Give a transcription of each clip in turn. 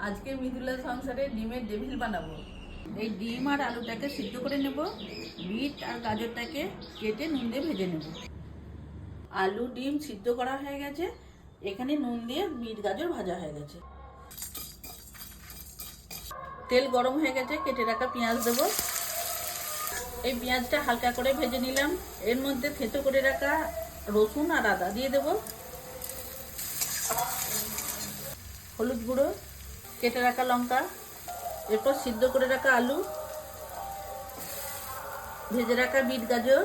আজকে মৃদুলা সংসারে ডিমের ডেভিল বানাবো। এই ডিম আর আলুটাকে সিদ্ধ করে নেব, বিট আর গাজরটাকে কেটে নুন দিয়ে ভেজে নেব। আলু ডিম সিদ্ধ করা হয়ে গেছে, এখানে নুন দিয়ে বিট গাজর ভাজা হয়ে গেছে। তেল গরম হয়ে গেছে, কেটে রাখা পেঁয়াজ দেবো। এই পেঁয়াজটা হালকা করে ভেজে নিলাম। এর মধ্যে থেতো করে রাখা রসুন আর আদা দিয়ে দেবো। হলুদ গুঁড়ো, কেটে রাখা লঙ্কা, এরপর সিদ্ধ করে রাখা আলু, ভেজে রাখা বিট গাজর,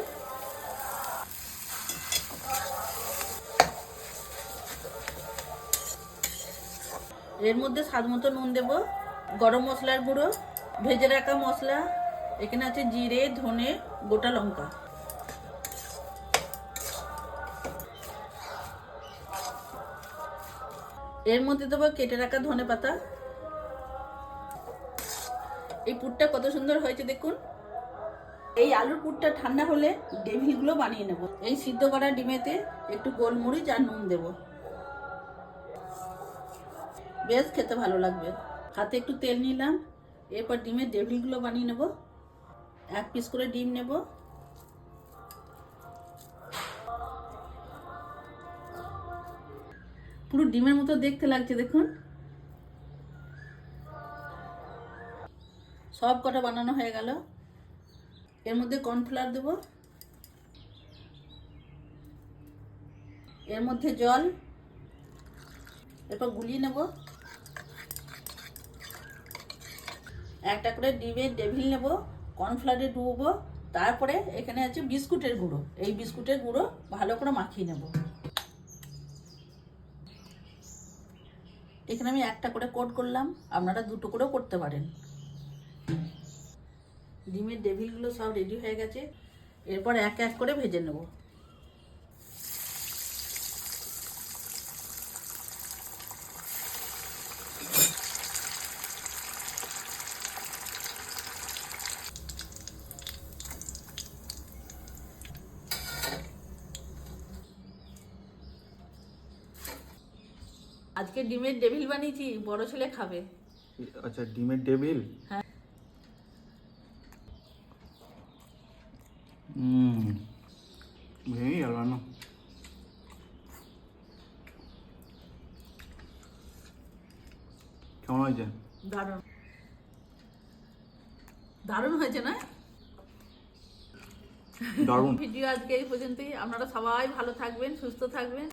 এর মধ্যে স্বাদ মতো নুন দেব। গরম মশলার গুঁড়ো, ভেজে রাখা মশলা, এখানে আছে জিরে, ধনে, গোটা লঙ্কা। এর মধ্যে দেবো কেটে রাখা ধনে পাতা। এই পুরটা কত সুন্দর হয়েছে দেখুন। এই আলুর পুরটা ঠান্ডা হলে ডেভিলগুলো বানিয়ে নেব। এই সিদ্ধ করা ডিমেতে একটু গোলমরিচ আর নুন দেব, বেশ খেতে ভালো লাগবে। হাতে একটু তেল নিলাম, এরপর ডিমের ডেভিলগুলো বানিয়ে নেব। এক পিস করে ডিম নেব। পুরো ডিমের মতো দেখতে লাগছে দেখুন। সব কটা বানানো হয়ে গেল। এর মধ্যে কর্নফ্লাওয়ার দেব, এর মধ্যে জল, এরপর গুলিয়ে নেব। একটা করে ডিমের ডেভিল নেব, কর্নফ্লাওয়ারে ডুবো। তারপরে এখানে আছে বিস্কুটের গুঁড়ো, এই বিস্কুটের গুঁড়ো ভালো করে মাখিয়ে নেব। এখানে আমি একটা করে কোট করলাম, আপনারা দুটো করেও করতে পারেন। ডিমের ডেভিলগুলো সব রেডি হয়ে গেছে, এরপর এক এক করে ভেজে নেব। আজকে ডিমের ডেভিল বানিয়েছি, বড় ছেলে খাবে। আচ্ছা, ডিমের ডেভিল। হ্যাঁ। ভেঙে গেল না। কেমন হয়েছে? দারুণ, দারুণ হয়েছে না? দারুণ। ভিডিও আজকে এই পর্যন্তই। আপনারা সবাই ভালো থাকবেন, সুস্থ থাকবেন।